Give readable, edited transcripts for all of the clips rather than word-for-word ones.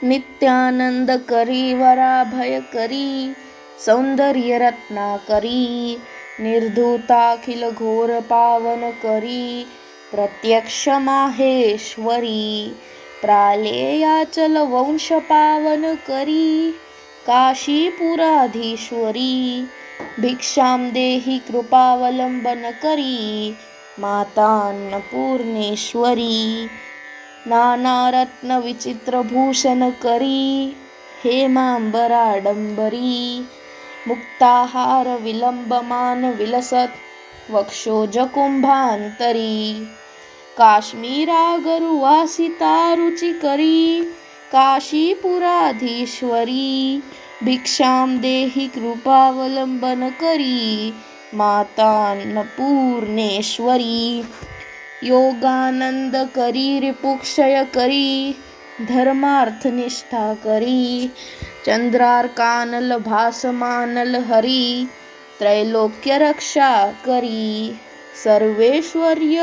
नित्यानंदकरी वराभयकरी सौंदर्यरत्नाकरी निर्धूताखिल घोर पावनकरी प्रत्यक्ष माहेश्वरी प्रालेयाचल वंश पावनकरी काशीपुराधीश्वरी भिक्षां देहि कृपावलंबनकरी माता अन्नपूर्णेश्वरी नानारत्न विचित्रभूषणकरी हेमांबराडंबरी मुक्ताहार विलंबमान विलसत वक्षोजकुंभांतरी काश्मीरागरुवासिता रुचिकरी काशीपुराधीश्वरी भिक्षां देहि कृपावलंबनकरी माता अन्नपूर्णेश्वरी योगानंदकरी रिपुक्षयकरी धर्मार्थनिष्ठाकरी चंद्रार्कानल भासमानल हरी त्रैलोक्यरक्षा करी सर्वेश्वर्य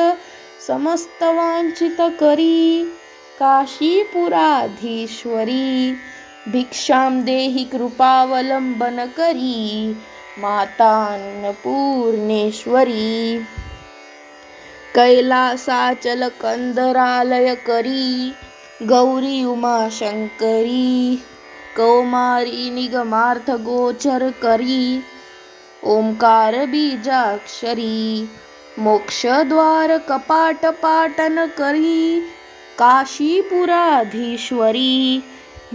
समस्तवांचितकरी काशीपुराधीश्वरी भिक्षां देहि कृपावलंबनकरी माता अन्नपूर्णेश्वरी कैलासाचल कंदरालयकरी गौरी उमाशंकरी कौमारी निगमार्थ गोचर करी ओंकार बीजाक्षरी मोक्षद्वार कपाट पाटन करी काशीपुराधीश्वरी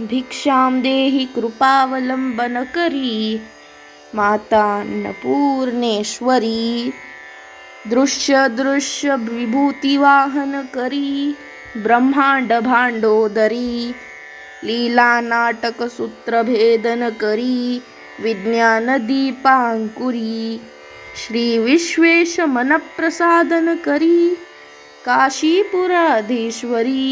भिक्षां देहि कृपावलंबन करी माता अन्नपूर्णेश्वरी दृश्य दृश्य विभूतिवाहन करी ब्रह्मांड भांडोदरी लीला नाटक सूत्रभेदन करी विज्ञान दीपांकुरी श्री विश्वेश मन प्रसादन करी काशीपुराधीश्वरी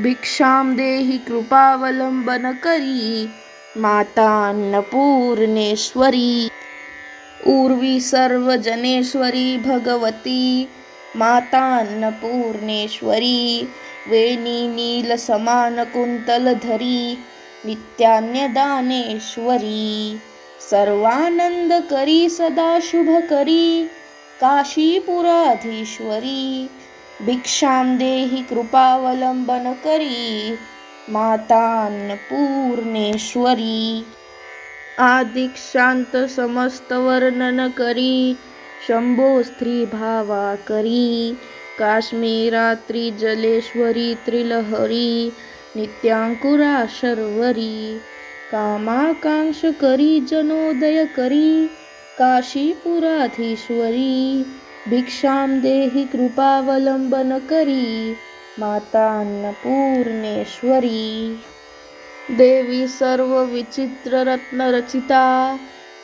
भिक्षां देहि कृपावलंबन करी माता अन्नपूर्णेश्वरी उर्वी सर्वजनेश्वरी भगवती माता अन्नपूर्णेश्वरी वेणी नील समान कुंतलधरी नित्यान्यदानेश्वरी सर्वानंद करी सदा शुभ करी काशीपुराधीश्वरी भिक्षां देहि कृपावलंबन करी माता अन्नपूर्णेश्वरी आदिक्षांत समस्त वर्णन करी शंभो स्त्री भावा करी काश्मीरात्री जलेश्वरी त्रिलहरी नित्यांकुरा शर्वरी कामाकांक्ष करी जनोदय करी काशीपुराधीश्वरी भिक्षां देहि कृपावलंबन करी माता अन्नपूर्णेश्वरी देवी सर्व विचित्र रत्न रचिता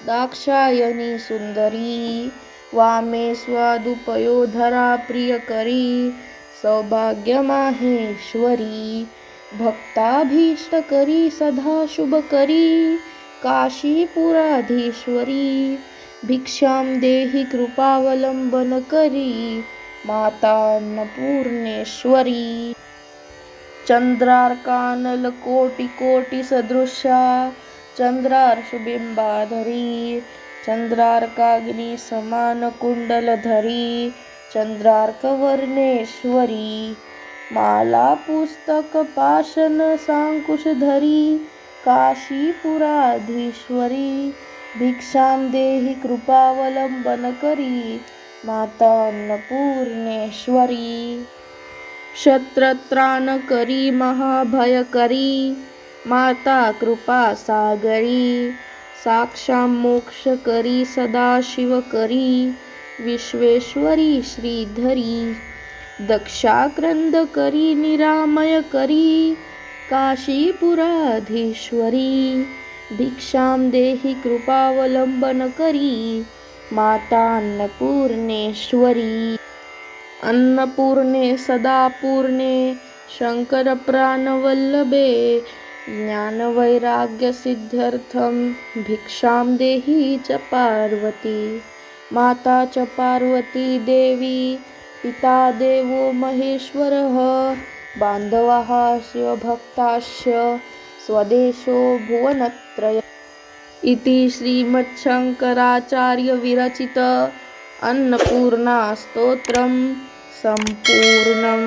दाक्षायणी सुंदरी वामे स्वादुपयोधरा प्रियकरी सौभाग्य माहेश्वरी भक्ताभीष्टकरी सदा शुभकरी काशीपुराधीश्वरी भिक्षां देहि कृपावलंबन करी माता अन्नपूर्णेश्वरी चंद्रार्कानल कोटि कोटि सदृशा चंद्रार्शबिंबाधरी चंद्रार्काग्नि समान कुंडलधरी चंद्रार्कवर्णेश्वरी माला पुस्तक पाशन सांकुशधरी काशीपुराधीश्वरी भिक्षां देहि कृपावलंबन करी माता अन्नपूर्णेश्वरी क्षत्रत्राणकरी महाभयकरी माता कृपा सागरी साक्षां मोक्षकरी सदाशिवकरी विश्वेश्वरी श्रीधरी दक्षाक्रंदकरी निरामयकरी काशीपुराधीश्वरी भिक्षां देहि कृपावलंबन करी माता अन्नपूर्णेश्वरी अन्नपूर्णे सदापूर्णे शंकर प्राणवल्लभे ज्ञानवैराग्यसिद्ध्यर्थं भिक्षां देहि च पार्वती माता च पार्वती देवी पिता देवो महेश्वरः बान्धवाः शिवभक्ताश्च स्वदेशो भुवनत्रय इति श्रीमच्छङ्कराचार्यविरचित अन्नपूर्णा स्तोत्रं सम्पूर्णम्।